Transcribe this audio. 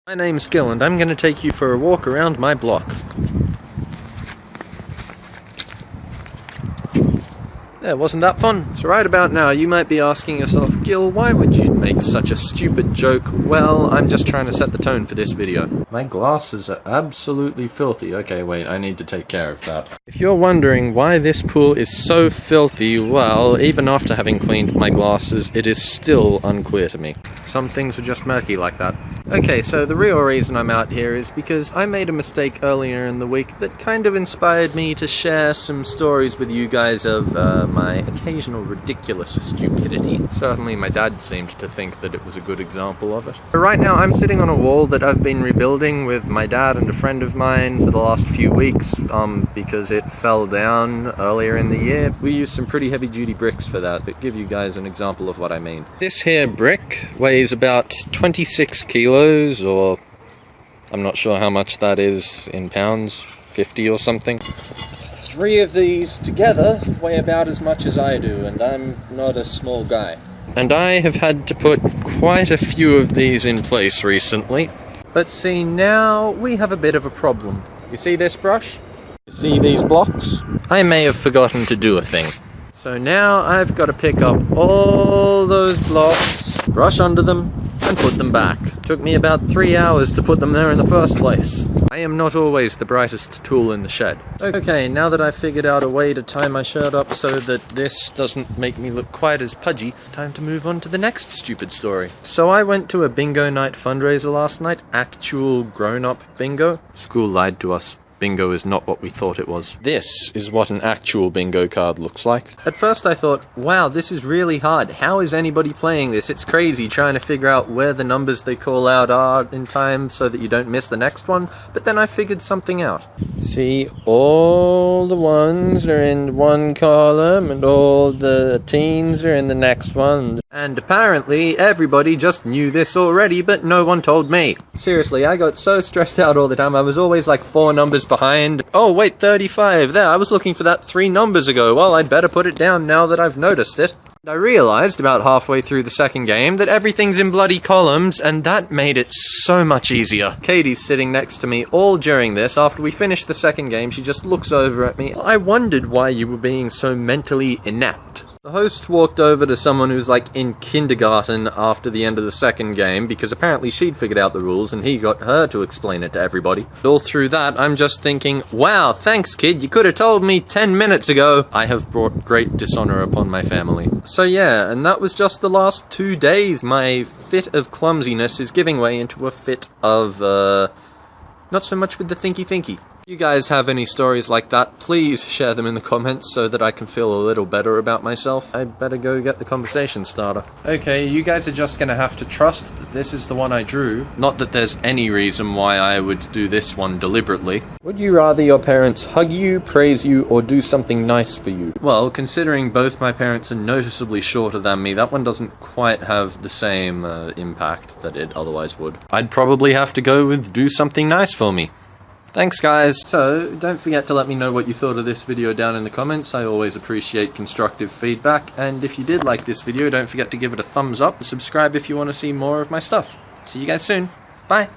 My name's Gil, and I'm going to take you for a walk around my block. Yeah, wasn't that fun? So right about now, you might be asking yourself, Gil, why would you make such a stupid joke? Well, I'm just trying to set the tone for this video. My glasses are absolutely filthy. Okay, wait, I need to take care of that. If you're wondering why this pool is so filthy, well, even after having cleaned my glasses, it is still unclear to me. Some things are just murky like that. Okay, so the real reason I'm out here is because I made a mistake earlier in the week that kind of inspired me to share some stories with you guys of my occasional ridiculous stupidity. Certainly my dad seemed to think that it was a good example of it. But right now I'm sitting on a wall that I've been rebuilding with my dad and a friend of mine for the last few weeks, because it fell down earlier in the year. We used some pretty heavy duty bricks for that, but give you guys an example of what I mean. This here brick weighs about 26 kilos, or I'm not sure how much that is in pounds, 50 or something. 3 of these together weigh about as much as I do, and I'm not a small guy. And I have had to put quite a few of these in place recently. But see, now we have a bit of a problem. You see this brush? You see these blocks? I may have forgotten to do a thing. So now I've got to pick up all those blocks, brush under them, and put them back. Took me about 3 hours to put them there in the first place. I am not always the brightest tool in the shed. Okay, now that I've figured out a way to tie my shirt up so that this doesn't make me look quite as pudgy, time to move on to the next stupid story. So I went to a bingo night fundraiser last night, actual grown-up bingo. School lied to us. Bingo is not what we thought it was. This is what an actual bingo card looks like. At first I thought, wow, this is really hard. How is anybody playing this? It's crazy trying to figure out where the numbers they call out are in time so that you don't miss the next one. But then I figured something out. See, all the ones are in one column and all the teens are in the next one. And apparently everybody just knew this already, but no one told me. Seriously, I got so stressed out all the time. I was always like 4 numbers behind. Oh wait, 35, there, I was looking for that 3 numbers ago. Well, I'd better put it down now that I've noticed it. I realized about halfway through the second game that everything's in bloody columns, and that made it so much easier. Katie's sitting next to me all during this. After we finished the second game, she just looks over at me. I wondered why you were being so mentally inept. The host walked over to someone who's like in kindergarten after the end of the second game, because apparently she'd figured out the rules and he got her to explain it to everybody. All through that, I'm just thinking, wow, thanks kid, you could have told me 10 minutes ago. I have brought great dishonor upon my family. So yeah, and that was just the last 2 days. My fit of clumsiness is giving way into a fit of, not so much with the thinky. If you guys have any stories like that, please share them in the comments so that I can feel a little better about myself. I'd better go get the conversation starter. Okay, you guys are just gonna have to trust that this is the one I drew. Not that there's any reason why I would do this one deliberately. Would you rather your parents hug you, praise you, or do something nice for you? Well, considering both my parents are noticeably shorter than me, that one doesn't quite have the same impact that it otherwise would. I'd probably have to go with do something nice for me. Thanks guys! So, don't forget to let me know what you thought of this video down in the comments. I always appreciate constructive feedback, and if you did like this video, don't forget to give it a thumbs up and subscribe if you want to see more of my stuff. See you guys soon. Bye!